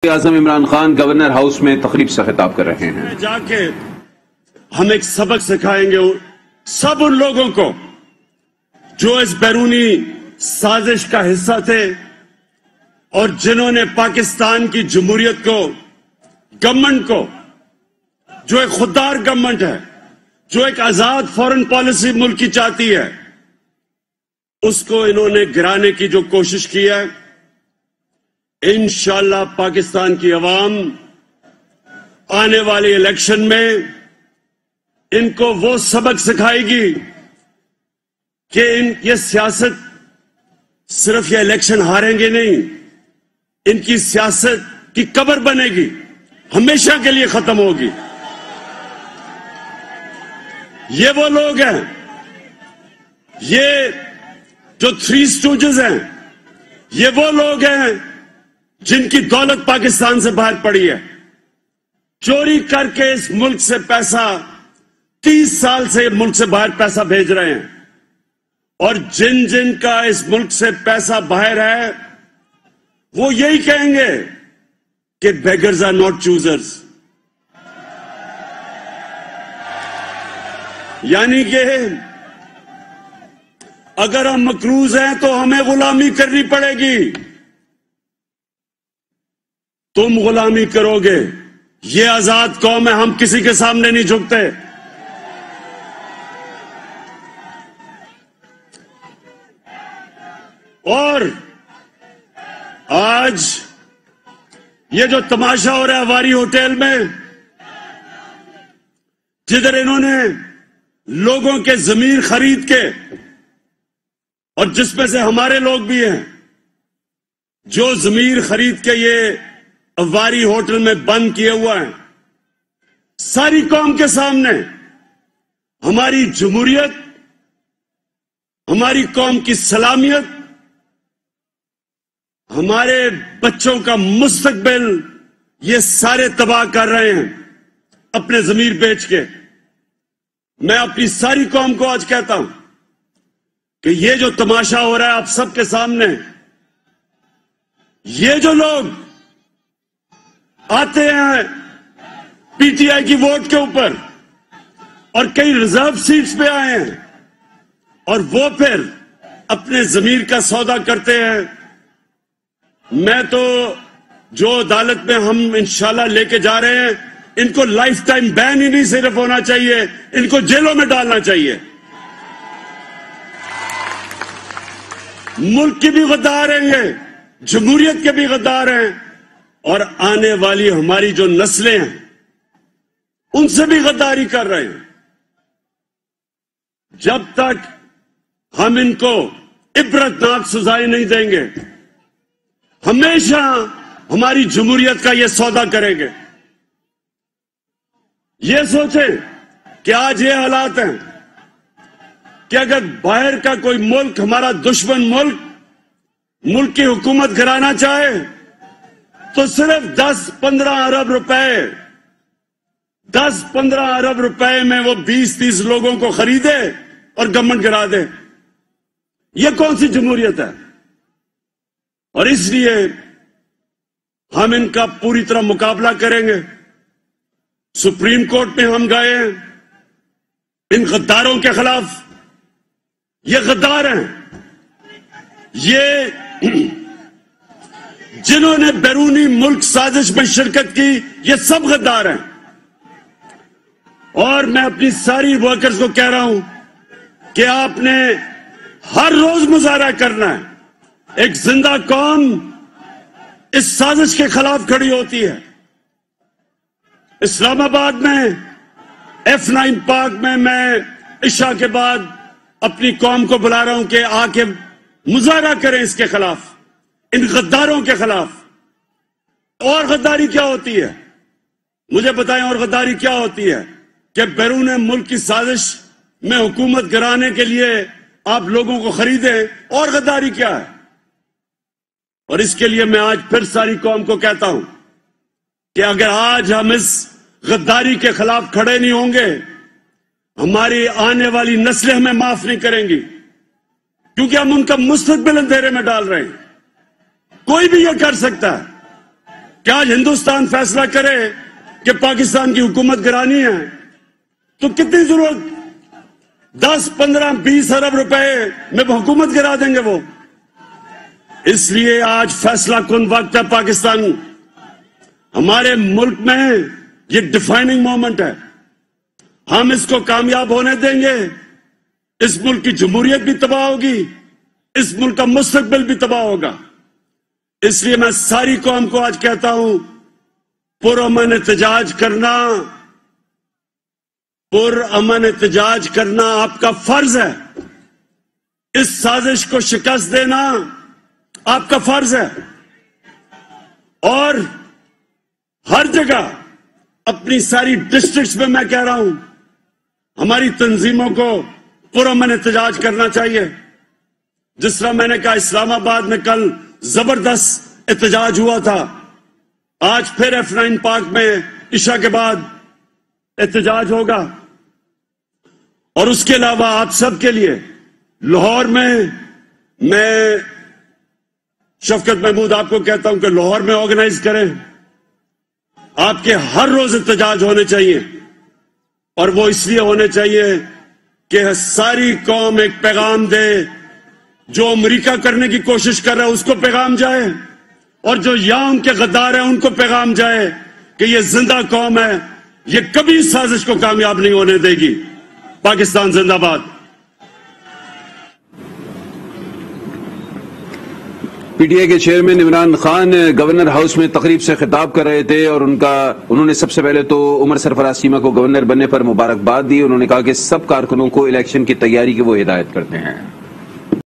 اعظم Imran Khan governor house میں تقریب سے خطاب کر رہے ہیں۔ جا کے ہم ایک سبق سکھائیں گے سب ان لوگوں کو جو اس بیرونی سازش کا حصہ تھے اور جنہوں نے پاکستان کی جمہوریت کو، گورنمنٹ کو، جو ایک خوددار گورنمنٹ ہے، جو ایک آزاد فارن پالیسی ملک کی چاہتی ہے، اس کو انہوں نے گرانے کی جو کوشش کی ہے، انشاءاللہ پاکستان کی عوام آنے والی الیکشن میں ان کو وہ سبق سکھائے گی کہ یہ سیاست صرف یہ الیکشن ہاریں گے نہیں، ان کی سیاست کی قبر بنے گی، ہمیشہ کے لیے ختم ہوگی۔ یہ وہ لوگ ہیں، یہ جو تھری اسٹوجز ہیں، یہ وہ لوگ ہیں جن کی دولت پاکستان سے باہر پڑی ہے، چوری کر کے اس ملک سے پیسہ 30 سال سے ملک سے باہر پیسہ بھیج رہے ہیں، اور جن کا اس ملک سے پیسہ باہر ہے وہ یہی کہیں گے کہ بیگرز آر ناٹ چوزرز، یعنی کہ اگر ہم مقروض ہیں تو ہمیں غلامی کرنی پڑے گی، تم غلامی کرو گے۔ یہ آزاد قوم ہے، ہم کسی کے سامنے نہیں جھکتے۔ اور آج یہ جو تماشا ہو رہا ہے واری ہوٹل میں، جدھر انہوں نے لوگوں کے ضمیر خرید کے، اور جس میں سے ہمارے لوگ بھی ہیں، جو ضمیر خرید کے یہ واری ہوٹل میں بند کیے ہوا ہے، ساری قوم کے سامنے ہماری جمہوریت، ہماری قوم کی سلامیت، ہمارے بچوں کا مستقبل یہ سارے تباہ کر رہے ہیں اپنے ضمیر بیچ کے۔ میں اپنی ساری قوم کو آج کہتا ہوں کہ یہ جو تماشا ہو رہا ہے آپ سب کے سامنے، یہ جو لوگ آتے ہیں پی ٹی آئی کی ووٹ کے اوپر اور کئی ریزرو سیٹس پہ آئے ہیں، اور وہ پھر اپنے ضمیر کا سودا کرتے ہیں، میں تو جو عدالت میں ہم انشاءاللہ لے کے جا رہے ہیں، ان کو لائف ٹائم بین ہی نہیں صرف ہونا چاہیے، ان کو جیلوں میں ڈالنا چاہیے۔ ملک کی بھی غدار ہیں، یہ جمہوریت کے بھی غدار ہیں، اور آنے والی ہماری جو نسلیں ہیں ان سے بھی غداری کر رہے ہیں۔ جب تک ہم ان کو عبرتناک سزائیں نہیں دیں گے، ہمیشہ ہماری جمہوریت کا یہ سودا کریں گے۔ یہ سوچیں کہ آج یہ حالات ہیں کہ اگر باہر کا کوئی ملک، ہمارا دشمن ملک کی حکومت کرانا چاہے تو صرف 10-15 ارب روپے، 10-15 ارب روپے میں وہ 20-30 لوگوں کو خریدے اور گورنمنٹ گرا دے۔ یہ کون سی جمہوریت ہے؟ اور اس لیے ہم ان کا پوری طرح مقابلہ کریں گے۔ سپریم کورٹ میں ہم گئے ہیں ان غداروں کے خلاف۔ یہ غدار ہیں، یہ جنہوں نے بیرونی ملک سازش میں شرکت کی، یہ سب غدار ہیں۔ اور میں اپنی ساری ورکرز کو کہہ رہا ہوں کہ آپ نے ہر روز مظاہرہ کرنا ہے۔ ایک زندہ قوم اس سازش کے خلاف کھڑی ہوتی ہے۔ اسلام آباد میں F9 پارک میں عشاء کے بعد اپنی قوم کو بلا رہا ہوں کہ آ کے مظاہرہ کریں اس کے خلاف، ان غداروں کے خلاف۔ اور غداری کیا ہوتی ہے؟ مجھے بتائیں، اور غداری کیا ہوتی ہے؟ کہ بیرون ملک کی سازش میں حکومت گرانے کے لیے آپ لوگوں کو خریدیں۔ اور غداری کیا ہے؟ اور اس کے لیے میں آج پھر ساری قوم کو کہتا ہوں کہ اگر آج ہم اس غداری کے خلاف کھڑے نہیں ہوں گے، ہماری آنے والی نسلیں ہمیں معاف نہیں کریں گی، کیونکہ ہم ان کا مستقبل اندھیرے میں ڈال رہے ہیں۔ کوئی بھی یہ کر سکتا ہے، کہ آج ہندوستان فیصلہ کرے کہ پاکستان کی حکومت گرانی ہے تو کتنی ضرورت 10, 15, 20 ارب روپے میں حکومت گرا دیں گے وہ. اس لیے آج فیصلہ کن وقت ہے. پاکستان ہمارے ملک میں یہ ڈیفائننگ مومنٹ ہے. ہم اس کو کامیاب ہونے دیں گے. اس ملک کی جمہوریت بھی تباہ ہوگی, اس ملک کا مستقبل بھی تباہ ہوگا. اس لیے میں ساری قوم کو آج کہتا ہوں, پرامن احتجاج کرنا, پرامن احتجاج کرنا آپ کا فرض ہے. اس سازش کو شکست دینا آپ کا فرض ہے. اور ہر جگہ اپنی ساری ڈسٹرکٹس میں میں کہہ رہا ہوں, ہماری تنظیموں کو پرامن احتجاج کرنا چاہیے. جس طرح میں نے کہا اسلام آباد میں کل زبردست احتجاج ہوا تھا, آج پھر F9 پارک میں عشاء کے بعد احتجاج ہوگا. اور اس کے علاوہ آپ سب کے لیے لاہور میں شفقت محمود آپ کو کہتا ہوں کہ لاہور میں آرگنائز کریں. آپ کے ہر روز احتجاج ہونے چاہیے, اور وہ اس لیے ہونے چاہیے کہ ساری قوم ایک پیغام دے. جو امریکہ کرنے کی کوشش کر رہا ہے اس کو پیغام جائے, اور جو یہاں ان کے غدار ہیں ان کو پیغام جائے کہ یہ زندہ قوم ہے, یہ کبھی اس سازش کو کامیاب نہیں ہونے دے گی. پاکستان زندہ باد. پی ٹی آئی کے chairman Imran Khan governor house میں تقریب سے خطاب کر رہے تھے, اور انہوں نے سب سے پہلے تو عمر سرفراز چیمہ کو گورنر بننے پر مبارکباد دی. انہوں نے کہا کہ سب کارکنوں کو الیکشن کی تیاری کی وہ ہدایت کرتے ہیں.